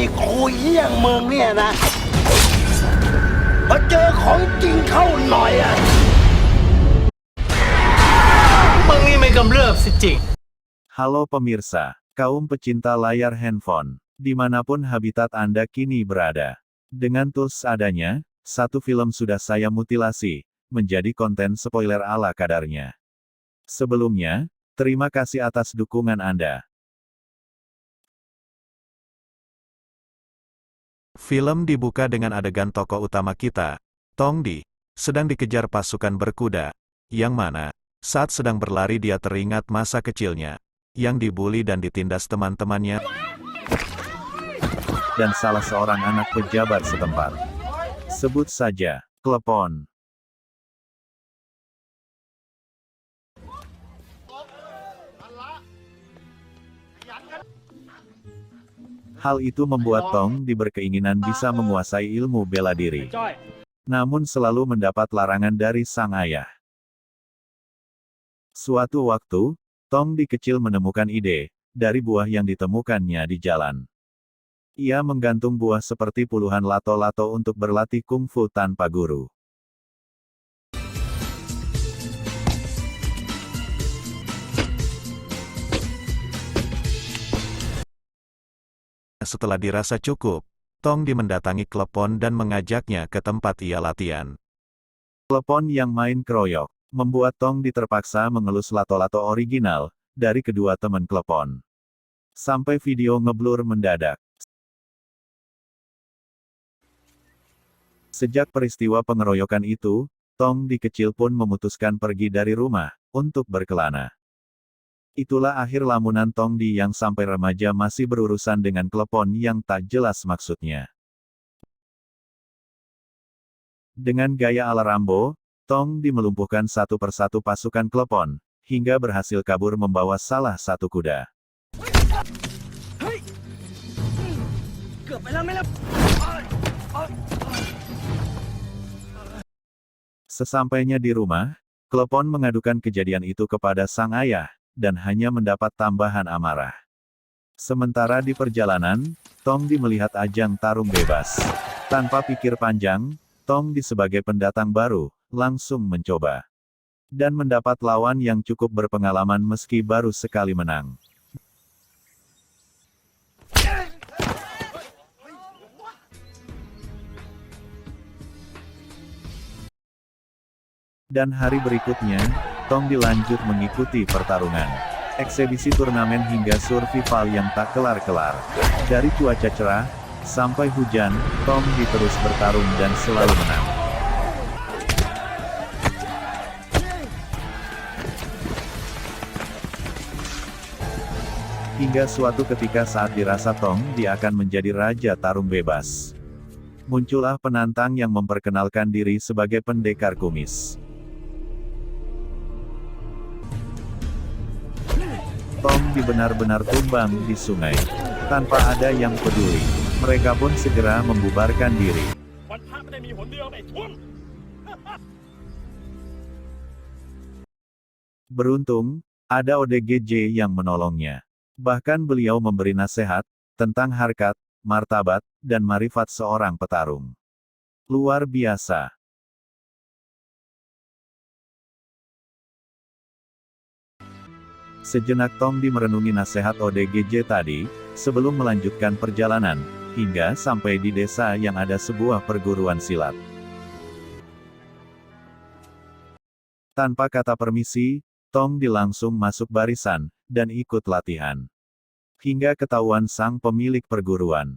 มีคุยอย่างมึงเนี่ยนะพอเจอของจริงเข้าหน่อยอ่ะมึงนี่ไม่กำเริบสิจริง Halo pemirsa, kaum pecinta layar handphone, dimanapun habitat Anda kini berada. Dengan tools seadanya, satu film sudah saya mutilasi, menjadi konten spoiler ala kadarnya. Sebelumnya, terima kasih atas dukungan Anda. Film dibuka dengan adegan tokoh utama kita, Tong Di, sedang dikejar pasukan berkuda, yang mana, saat sedang berlari dia teringat masa kecilnya, yang dibuli dan ditindas teman-temannya, dan salah seorang anak pejabat setempat. Sebut saja, Klepon. Hal itu membuat Tong Di berkeinginan bisa menguasai ilmu bela diri. Namun selalu mendapat larangan dari sang ayah. Suatu waktu, Tong Di kecil menemukan ide, dari buah yang ditemukannya di jalan. Ia menggantung buah seperti puluhan lato-lato untuk berlatih kungfu tanpa guru. Setelah dirasa cukup, Tong Di mendatangi Klepon dan mengajaknya ke tempat ia latihan. Klepon yang main keroyok, membuat Tong Di terpaksa mengelus lato-lato original, dari kedua teman Klepon. Sampai video ngeblur mendadak. Sejak peristiwa pengeroyokan itu, Tong Di kecil pun memutuskan pergi dari rumah, untuk berkelana. Itulah akhir lamunan Tong Di yang sampai remaja masih berurusan dengan Klepon yang tak jelas maksudnya. Dengan gaya ala Rambo, Tong Di melumpuhkan satu persatu pasukan Klepon, hingga berhasil kabur membawa salah satu kuda. Sesampainya di rumah, Klepon mengadukan kejadian itu kepada sang ayah, dan hanya mendapat tambahan amarah. Sementara di perjalanan, Tong Di melihat ajang tarung bebas. Tanpa pikir panjang, Tong Di sebagai pendatang baru, langsung mencoba. Dan mendapat lawan yang cukup berpengalaman meski baru sekali menang. Dan hari berikutnya, Tong Di lanjut mengikuti pertarungan. Eksebisi turnamen hingga survival yang tak kelar-kelar. Dari cuaca cerah, sampai hujan, Tong Di terus bertarung dan selalu menang. Hingga suatu ketika saat dirasa Tong Di akan menjadi raja tarung bebas. Muncullah penantang yang memperkenalkan diri sebagai pendekar kumis. Tong Di benar-benar tumbang di sungai. Tanpa ada yang peduli, mereka pun segera membubarkan diri. Beruntung, ada ODGJ yang menolongnya. Bahkan beliau memberi nasihat, tentang harkat, martabat, dan marifat seorang petarung. Luar biasa. Sejenak Tong Di merenungi nasihat ODGJ tadi, sebelum melanjutkan perjalanan, hingga sampai di desa yang ada sebuah perguruan silat. Tanpa kata permisi, Tong Di langsung masuk barisan, dan ikut latihan. Hingga ketahuan sang pemilik perguruan.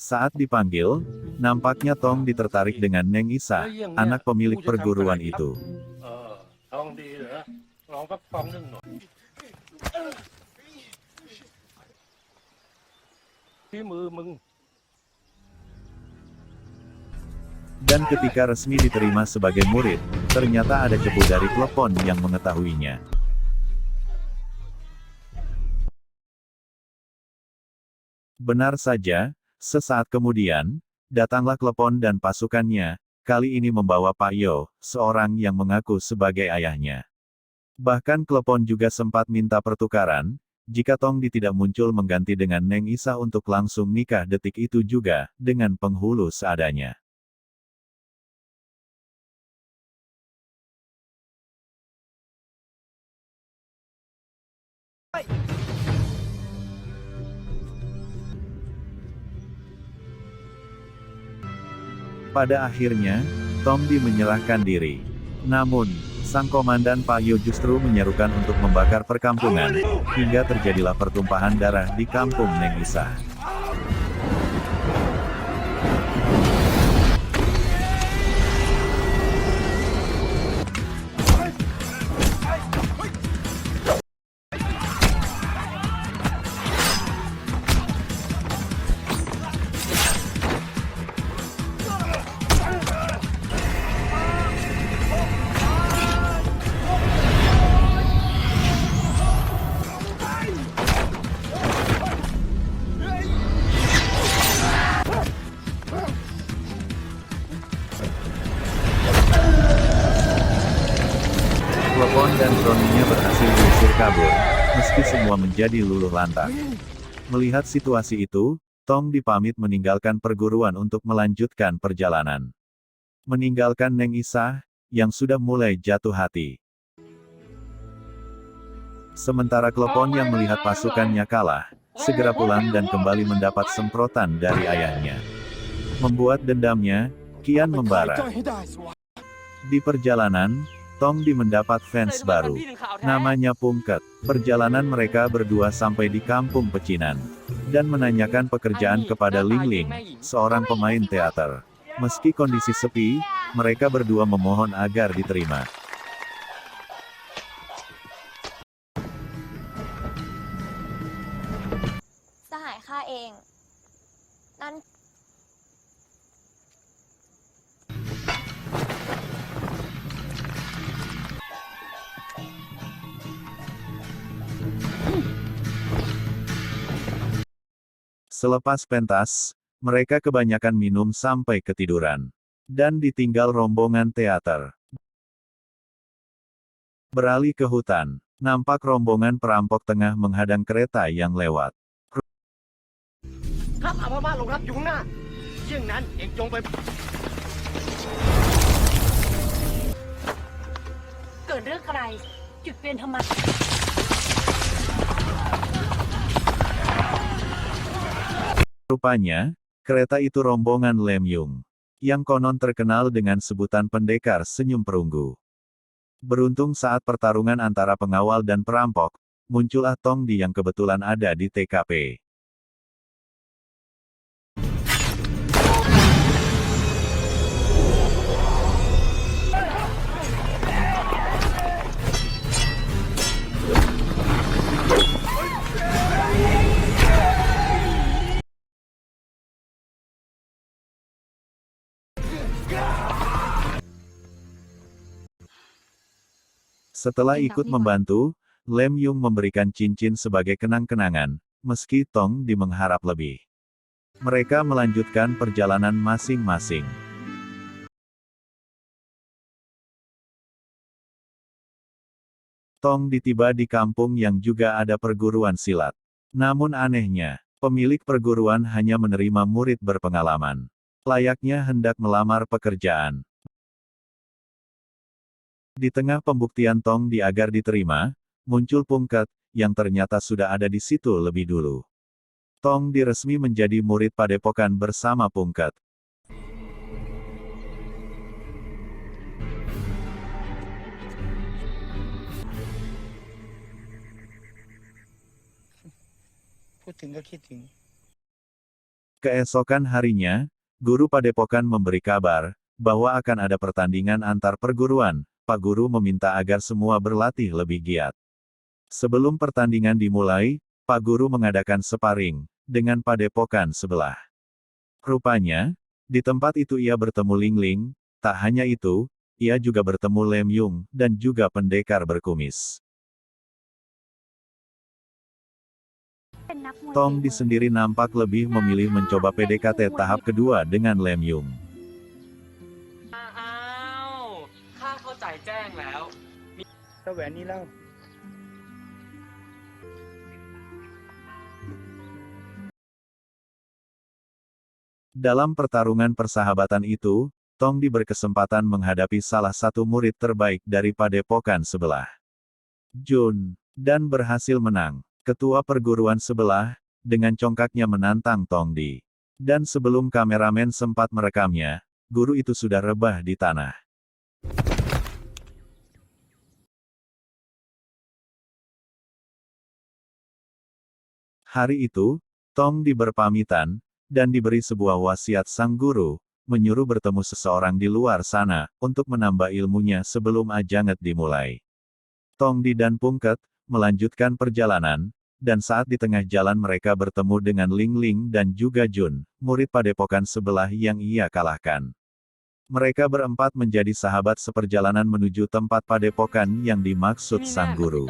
Saat dipanggil, nampaknya Tong Di tertarik dengan Neng Isa, anak pemilik perguruan itu. Dan ketika resmi diterima sebagai murid, ternyata ada cepu dari Klepon yang mengetahuinya. Benar saja, sesaat kemudian, datanglah Klepon dan pasukannya, kali ini membawa Pak Yo, seorang yang mengaku sebagai ayahnya. Bahkan Klepon juga sempat minta pertukaran, jika Tongdi tidak muncul mengganti dengan Neng Isa untuk langsung nikah detik itu juga, dengan penghulu seadanya. Pada akhirnya, Tongdi menyerahkan diri. Namun, sang komandan Payo justru menyerukan untuk membakar perkampungan, hingga terjadilah pertumpahan darah di kampung Neng Isa. Klepon dan kroninya berhasil diusir kabur, meski semua menjadi luluh lantak. Melihat situasi itu, Tong dipamit meninggalkan perguruan untuk melanjutkan perjalanan. Meninggalkan Neng Isa, yang sudah mulai jatuh hati. Sementara Klepon yang melihat pasukannya kalah, segera pulang dan kembali mendapat semprotan dari ayahnya. Membuat dendamnya, kian membara. Di perjalanan, Tongdi mendapat fans baru. Namanya Pungket. Perjalanan mereka berdua sampai di kampung pecinan. Dan menanyakan pekerjaan kepada Ling Ling, seorang pemain teater. Meski kondisi sepi, mereka berdua memohon agar diterima. Sahaiข้าเองนั่น Selepas pentas, mereka kebanyakan minum sampai ketiduran. Dan ditinggal rombongan teater. Beralih ke hutan, nampak rombongan perampok tengah menghadang kereta yang lewat. ครับอาม่าลงรับอยู่ข้างหน้าเช่นนั้นเองจงไป เกิดเรื่องอะไร จุดเปลี่ยนทำไม Rupanya, kereta itu rombongan Lem Yung, yang konon terkenal dengan sebutan pendekar senyum perunggu. Beruntung saat pertarungan antara pengawal dan perampok, muncullah Tongdi yang kebetulan ada di TKP. Setelah ikut membantu, Lem Yung memberikan cincin sebagai kenang-kenangan, meski Tongdi mengharap lebih. Mereka melanjutkan perjalanan masing-masing. Tongdi tiba di kampung yang juga ada perguruan silat. Namun anehnya, pemilik perguruan hanya menerima murid berpengalaman. Layaknya hendak melamar pekerjaan. Di tengah pembuktian Tongdi agar diterima, muncul Pungket, yang ternyata sudah ada di situ lebih dulu. Tongdi resmi menjadi murid padepokan bersama Pungket. Keesokan harinya, guru padepokan memberi kabar, bahwa akan ada pertandingan antar perguruan. Pak Guru meminta agar semua berlatih lebih giat. Sebelum pertandingan dimulai, Pak Guru mengadakan sparring dengan padepokan sebelah. Rupanya, di tempat itu ia bertemu Ling Ling, tak hanya itu, ia juga bertemu Lem Yung, dan juga pendekar berkumis. Tongdi sendiri nampak lebih memilih mencoba PDKT tahap kedua dengan Lem Yung. อ้าวข้าเข้าใจแจ้งแล้ว ถ้าแหวนนี้เล่า Dalam pertarungan persahabatan itu, Tongdi berkesempatan menghadapi salah satu murid terbaik dari padepokan sebelah, Jun, dan berhasil menang. Ketua perguruan sebelah, dengan congkaknya menantang Tongdi. Dan sebelum kameramen sempat merekamnya, guru itu sudah rebah di tanah. Hari itu, Tongdi berpamitan, dan diberi sebuah wasiat sang guru, menyuruh bertemu seseorang di luar sana, untuk menambah ilmunya sebelum ajanget dimulai. Tongdi dan Pungket melanjutkan perjalanan, dan saat di tengah jalan mereka bertemu dengan Ling Ling dan juga Jun, murid padepokan sebelah yang ia kalahkan. Mereka berempat menjadi sahabat seperjalanan menuju tempat padepokan yang dimaksud sang guru.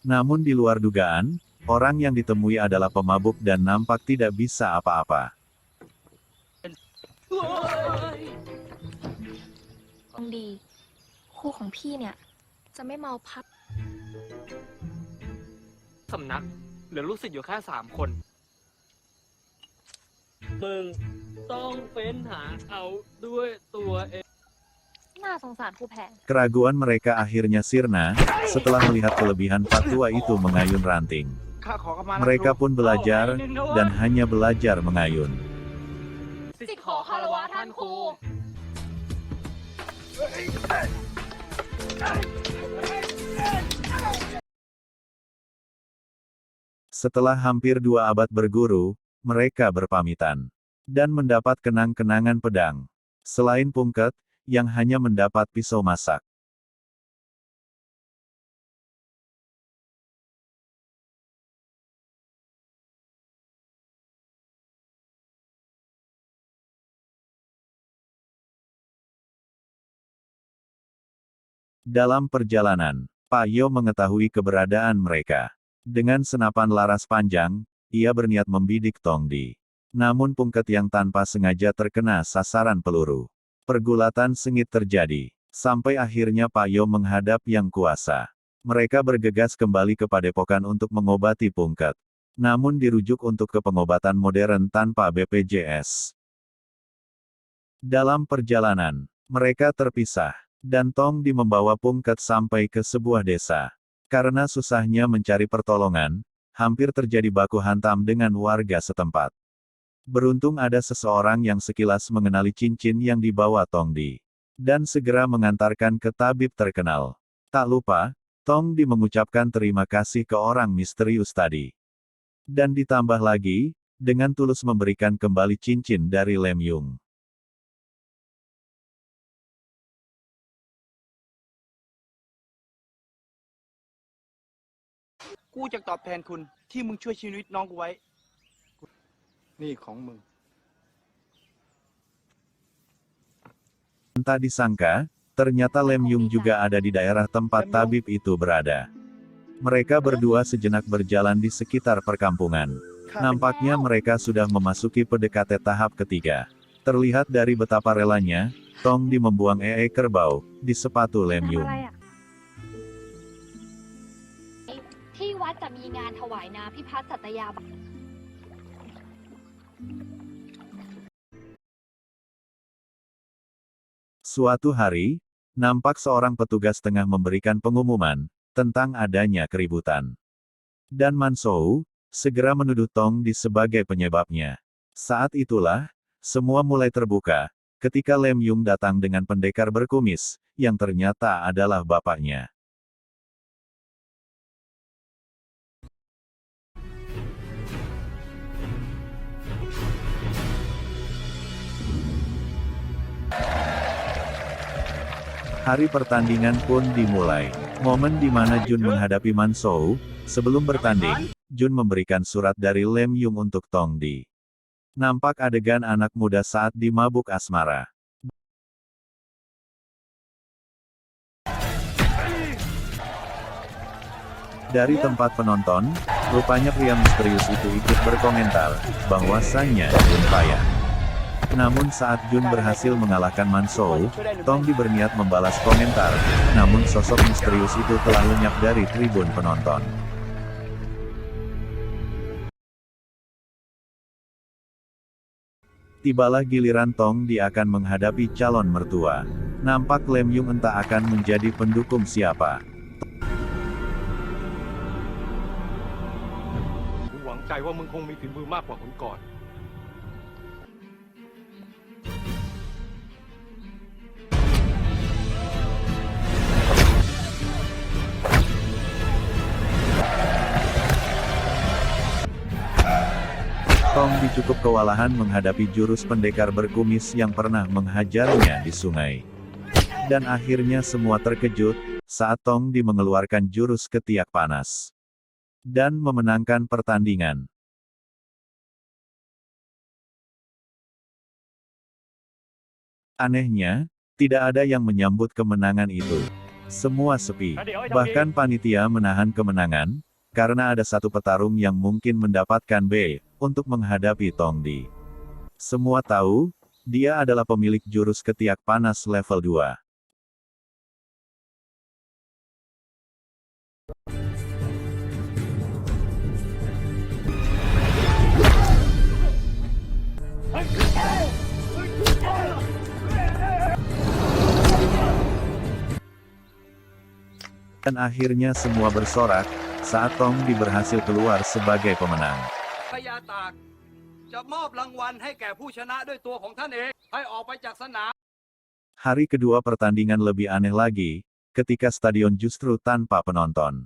Namun di luar dugaan, orang yang ditemui adalah pemabuk dan nampak tidak bisa apa-apa. คงดี คู่ของพี่เนี่ย จะไม่เมาพัก สำนักเหลือลูกศิษย์อยู่แค่3 คน มึงต้องเฟ้นหาเอาด้วยตัวเอง น่าสงสารครูแผน Keraguan mereka akhirnya sirna, setelah melihat kelebihan Fatwa itu mengayun ranting. ข้าขอขมานะ Mereka ครู pun belajar, dan hanya belajar mengayun. สิทธิ์ขอคารวะท่านครู Setelah hampir 2 abad berguru, mereka berpamitan. Dan mendapat kenang-kenangan pedang. Selain Pungket, yang hanya mendapat pisau masak. Dalam perjalanan, Pak Yo mengetahui keberadaan mereka. Dengan senapan laras panjang, ia berniat membidik Tongdi. Namun Pungket yang tanpa sengaja terkena sasaran peluru. Pergulatan sengit terjadi, sampai akhirnya Pak Yo menghadap Yang Kuasa. Mereka bergegas kembali ke padepokan untuk mengobati Pungket. Namun dirujuk untuk ke pengobatan modern tanpa BPJS. Dalam perjalanan, mereka terpisah. Dan Tongdi membawa Pungket sampai ke sebuah desa. Karena susahnya mencari pertolongan, hampir terjadi baku hantam dengan warga setempat. Beruntung ada seseorang yang sekilas mengenali cincin yang dibawa Tongdi. Dan segera mengantarkan ke tabib terkenal. Tak lupa, Tongdi mengucapkan terima kasih ke orang misterius tadi. Dan ditambah lagi, dengan tulus memberikan kembali cincin dari Lem Yung. กูจะตอบแทนคุณที่มึงช่วยชีวิตน้องกูไว้ นี่ของมึง Tak disangka, ternyata Lem Yung juga ada di daerah tempat tabib itu berada. Mereka berdua sejenak berjalan di sekitar perkampungan. Nampaknya mereka sudah memasuki PDKT tahap ketiga. Terlihat dari betapa relanya, Tongdi membuang kerbau di sepatu Lem ทำ Yung. อะไรอ่ะ ที่วัดจะมีงานถวายน้ำพิพัฒน์สัตยาบัน Suatu hari, nampak seorang petugas tengah memberikan pengumuman tentang adanya keributan. Dan Mansou segera menuduh Tongdi sebagai penyebabnya. Saat itulah, semua mulai terbuka, ketika Lem Yung datang dengan pendekar berkumis, yang ternyata adalah bapaknya. Hari pertandingan pun dimulai. Momen di mana Jun menghadapi Mansou. Sebelum bertanding, Jun memberikan surat dari Lem Yung untuk Tongdi. Nampak adegan anak muda saat dimabuk asmara. Dari tempat penonton, rupanya pria misterius itu ikut berkomentar bahwasannya Jun payah. Namun saat Jun berhasil mengalahkan Mansou, Tong Di berniat membalas komentar, namun sosok misterius itu telah lenyap dari tribun penonton. Tibalah giliran Tong Di akan menghadapi calon mertua. Nampak Lem Yung entah akan menjadi pendukung siapa. กูหวังใจว่ามึงคงมีฝีมือมากกว่าคนก่อน Tong Di cukup kewalahan menghadapi jurus pendekar berkumis yang pernah menghajarnya di sungai. Dan akhirnya semua terkejut, saat Tong Di mengeluarkan jurus ketiak panas. Dan memenangkan pertandingan. Anehnya, tidak ada yang menyambut kemenangan itu. Semua sepi. Bahkan panitia menahan kemenangan, karena ada satu petarung yang mungkin mendapatkan B untuk menghadapi Tong Di. Semua tahu, dia adalah pemilik jurus ketiak panas level 2. Dan akhirnya semua bersorak, saat Tong Di berhasil keluar sebagai pemenang. พญาตากจะมอบรางวัลให้แก่ผู้ชนะด้วยตัวของท่านเองให้ออกไปจากสนาม Hari kedua pertandingan lebih aneh lagi, ketika stadion justru tanpa penonton.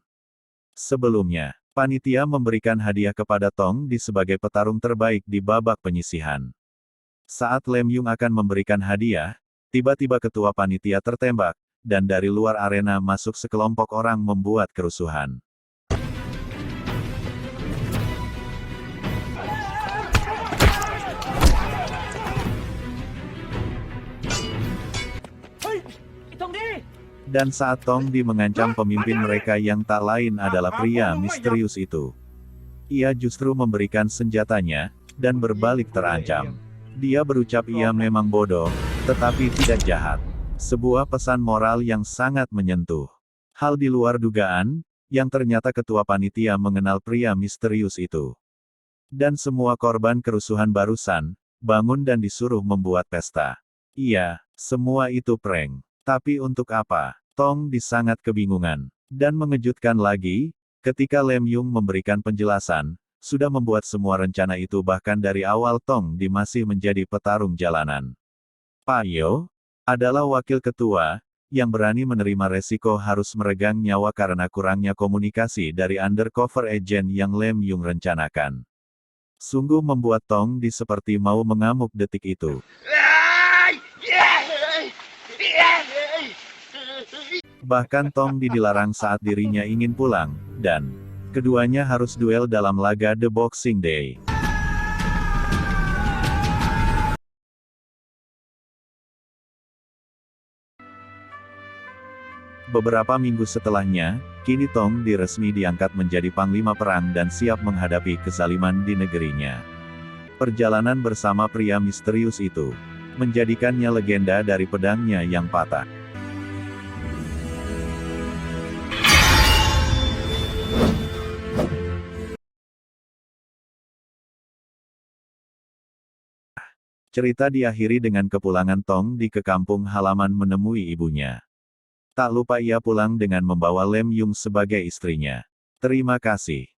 Sebelumnya, panitia memberikan hadiah kepada Tong Di sebagai petarung terbaik di babak penyisihan. Saat Lem Yung akan memberikan hadiah, tiba-tiba ketua panitia tertembak, dan dari luar arena masuk sekelompok orang membuat kerusuhan. Dan saat Tong Di mengancam pemimpin mereka yang tak lain adalah pria misterius itu. Ia justru memberikan senjatanya, dan berbalik terancam. Dia berucap ia memang bodoh, tetapi tidak jahat. Sebuah pesan moral yang sangat menyentuh. Hal di luar dugaan, yang ternyata ketua panitia mengenal pria misterius itu. Dan semua korban kerusuhan barusan, bangun dan disuruh membuat pesta. Iya, semua itu prank. Tapi untuk apa? Tong Di sangat kebingungan. Dan mengejutkan lagi, ketika Lem Yung memberikan penjelasan, sudah membuat semua rencana itu bahkan dari awal Tong Di masih menjadi petarung jalanan. Pak Yo adalah wakil ketua, yang berani menerima resiko harus meregang nyawa karena kurangnya komunikasi dari undercover agent yang Lem Yung rencanakan. Sungguh membuat Tong Di seperti mau mengamuk detik itu. Bahkan Tong Di dilarang saat dirinya ingin pulang, dan keduanya harus duel dalam laga The Boxing Day. Beberapa minggu setelahnya, kini Tong Di resmi diangkat menjadi panglima perang dan siap menghadapi kezaliman di negerinya. Perjalanan bersama pria misterius itu menjadikannya legenda dari pedangnya yang patah. Cerita diakhiri dengan kepulangan Tong Di ke kampung halaman menemui ibunya. Tak lupa ia pulang dengan membawa Lem Yung sebagai istrinya. Terima kasih.